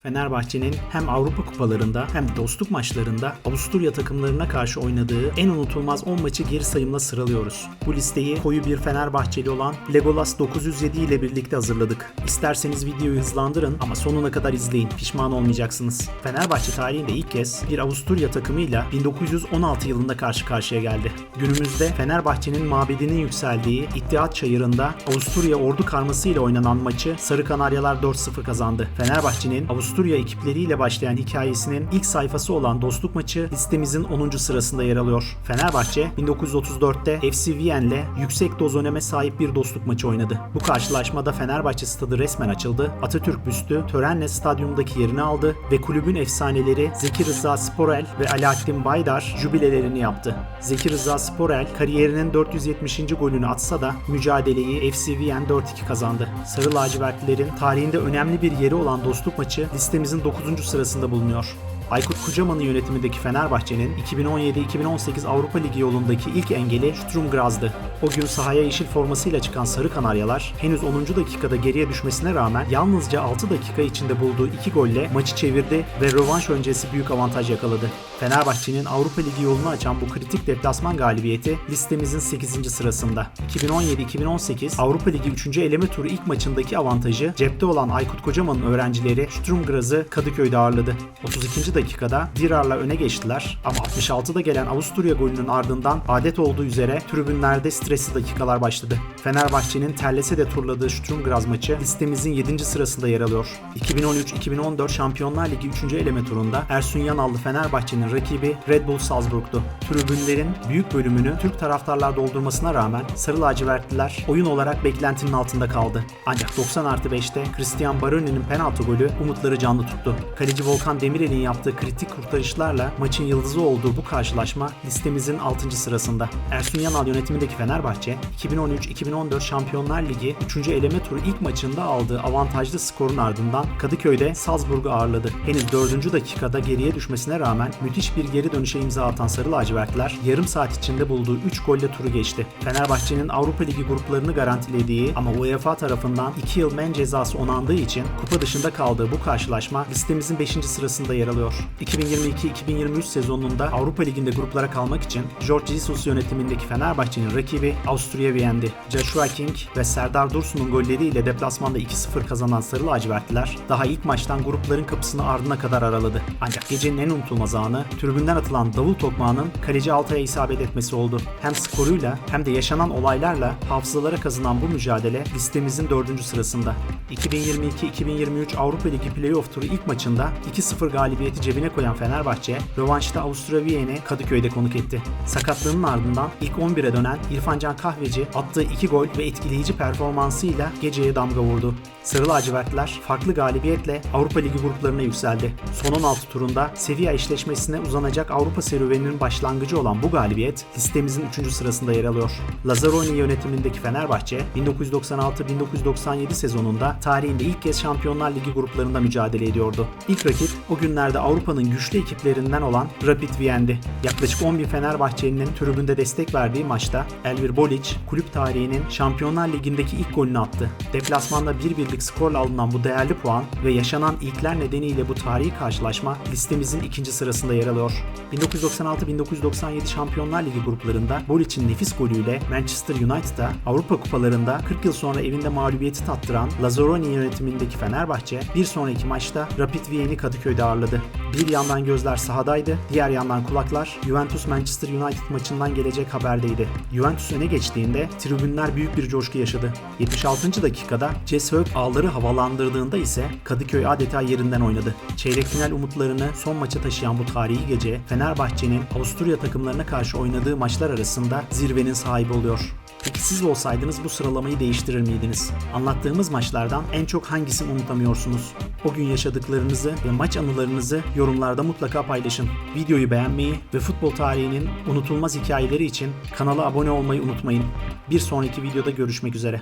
Fenerbahçe'nin hem Avrupa kupalarında hem de dostluk maçlarında Avusturya takımlarına karşı oynadığı en unutulmaz 10 maçı geri sayımla sıralıyoruz. Bu listeyi koyu bir Fenerbahçeli olan Legolas 907 ile birlikte hazırladık. İsterseniz videoyu hızlandırın ama sonuna kadar izleyin, pişman olmayacaksınız. Fenerbahçe tarihinde ilk kez bir Avusturya takımıyla 1916 yılında karşı karşıya geldi. Günümüzde Fenerbahçe'nin mabedinin yükseldiği İttihat Çayırı'nda Avusturya ordu karması ile oynanan maçı Sarı Kanaryalar 4-0 kazandı. Fenerbahçe'nin Avusturya ekipleriyle başlayan hikayesinin ilk sayfası olan dostluk maçı listemizin 10. sırasında yer alıyor. Fenerbahçe 1934'te FC Viyen'le yüksek doz öneme sahip bir dostluk maçı oynadı. Bu karşılaşmada Fenerbahçe stadı resmen açıldı. Atatürk büstü törenle stadyumdaki yerini aldı ve kulübün efsaneleri Zeki Rıza Sporel ve Alaaddin Baydar jübilelerini yaptı. Zeki Rıza Sporel kariyerinin 470. golünü atsa da mücadeleyi FC Viyen 4-2 kazandı. Sarı lacivertlilerin tarihinde önemli bir yeri olan dostluk maçı listemizin 9. sırasında bulunuyor. Aykut Kocaman'ın yönetimindeki Fenerbahçe'nin 2017-2018 Avrupa Ligi yolundaki ilk engeli Sturm Graz'dı. O gün sahaya yeşil formasıyla çıkan Sarı Kanaryalar henüz 10. dakikada geriye düşmesine rağmen yalnızca 6 dakika içinde bulduğu 2 golle maçı çevirdi ve rövanş öncesi büyük avantaj yakaladı. Fenerbahçe'nin Avrupa Ligi yolunu açan bu kritik deplasman galibiyeti listemizin 8. sırasında. 2017-2018 Avrupa Ligi 3. eleme turu ilk maçındaki avantajı cepte olan Aykut Kocaman'ın öğrencileri Sturm Graz'ı Kadıköy'de ağırladı. 32. dakikada Dirar'la öne geçtiler ama 66'da gelen Avusturya golünün ardından adet olduğu üzere tribünlerde stresli dakikalar başladı. Fenerbahçe'nin terlese de turladığı Sturm Graz maçı listemizin 7. sırasında yer alıyor. 2013-2014 Şampiyonlar Ligi 3. eleme turunda Ersun Yanallı Fenerbahçe'nin rakibi Red Bull Salzburg'tu. Tribünlerin büyük bölümünü Türk taraftarlar doldurmasına rağmen Sarı lacivertliler oyun olarak beklentinin altında kaldı. Ancak 90+5'te Christian Baroni'nin penaltı golü umutları canlı tuttu. Kaleci Volkan Demirel'in yaptığı kritik kurtarışlarla maçın yıldızı olduğu bu karşılaşma listemizin 6. sırasında. Ersun Yanal yönetimindeki Fenerbahçe 2013-2014 Şampiyonlar Ligi 3. eleme turu ilk maçında aldığı avantajlı skorun ardından Kadıköy'de Salzburg'u ağırladı. Henüz 4. dakikada geriye düşmesine rağmen müthiş bir geri dönüşe imza atan Sarı lacivertler yarım saat içinde bulduğu 3 golle turu geçti. Fenerbahçe'nin Avrupa Ligi gruplarını garantilediği ama UEFA tarafından 2 yıl men cezası onandığı için kupa dışında kaldığı bu karşılaşma listemizin 5. sırasında yer alıyor. 2022-2023 sezonunda Avrupa Ligi'nde gruplara kalmak için Jorge Jesus yönetimindeki Fenerbahçe'nin rakibi Avusturya Viyen'di. Joshua King ve Serdar Dursun'un golleriyle deplasmanda 2-0 kazanan Sarı lacivertliler daha ilk maçtan grupların kapısını ardına kadar araladı. Ancak gecenin en unutulmaz anı tribünden atılan davul tokmağının kaleci Altay'a isabet etmesi oldu. Hem skoruyla hem de yaşanan olaylarla hafızalara kazınan bu mücadele listemizin 4. sırasında. 2022-2023 Avrupa Ligi Playoff turu ilk maçında 2-0 galibiyeti cebine koyan Fenerbahçe, rövanşta Avusturya Viyen'i Kadıköy'de konuk etti. Sakatlığının ardından ilk 11'e dönen İrfan Can Kahveci attığı 2 gol ve etkileyici performansıyla geceye damga vurdu. Sarı lacivertler farklı galibiyetle Avrupa Ligi gruplarına yükseldi. Son 16 turunda Sevilla eşleşmesine uzanacak Avrupa serüveninin başlangıcı olan bu galibiyet listemizin 3. sırasında yer alıyor. Lazzaroni yönetimindeki Fenerbahçe 1996-1997 sezonunda tarihinde ilk kez Şampiyonlar Ligi gruplarında mücadele ediyordu. İlk rakip o günlerde Avrupa'nın güçlü ekiplerinden olan Rapid Viyen'di. Yaklaşık 10.000 Fenerbahçeli'nin tribünde destek verdiği maçta Elvir Boliç kulüp tarihinin Şampiyonlar Ligi'ndeki ilk golünü attı. Deplasmanda 1-1'lik skorla alınan bu değerli puan ve yaşanan ilkler nedeniyle bu tarihi karşılaşma listemizin 2. sırasında yer alıyor. 1996-1997 Şampiyonlar Ligi gruplarında Boliç'in nefis golüyle Manchester United'a Avrupa kupalarında 40 yıl sonra evinde mağlubiyeti tattıran Lazzaroni yönetimindeki Fenerbahçe bir sonraki maçta Rapid Viyen'i Kadıköy'de ağırladı. Bir yandan gözler sahadaydı, diğer yandan kulaklar Juventus Manchester United maçından gelecek haberdeydi. Juventus öne geçtiğinde tribünler büyük bir coşku yaşadı. 76. dakikada Jess Högg ağları havalandırdığında ise Kadıköy adeta yerinden oynadı. Çeyrek final umutlarını son maça taşıyan bu tarihi gece Fenerbahçe'nin Avusturya takımlarına karşı oynadığı maçlar arasında zirvenin sahibi oluyor. Peki siz olsaydınız bu sıralamayı değiştirir miydiniz? Anlattığımız maçlardan en çok hangisini unutamıyorsunuz? O gün yaşadıklarınızı ve maç anılarınızı yorumlarda mutlaka paylaşın. Videoyu beğenmeyi ve futbol tarihinin unutulmaz hikayeleri için kanala abone olmayı unutmayın. Bir sonraki videoda görüşmek üzere.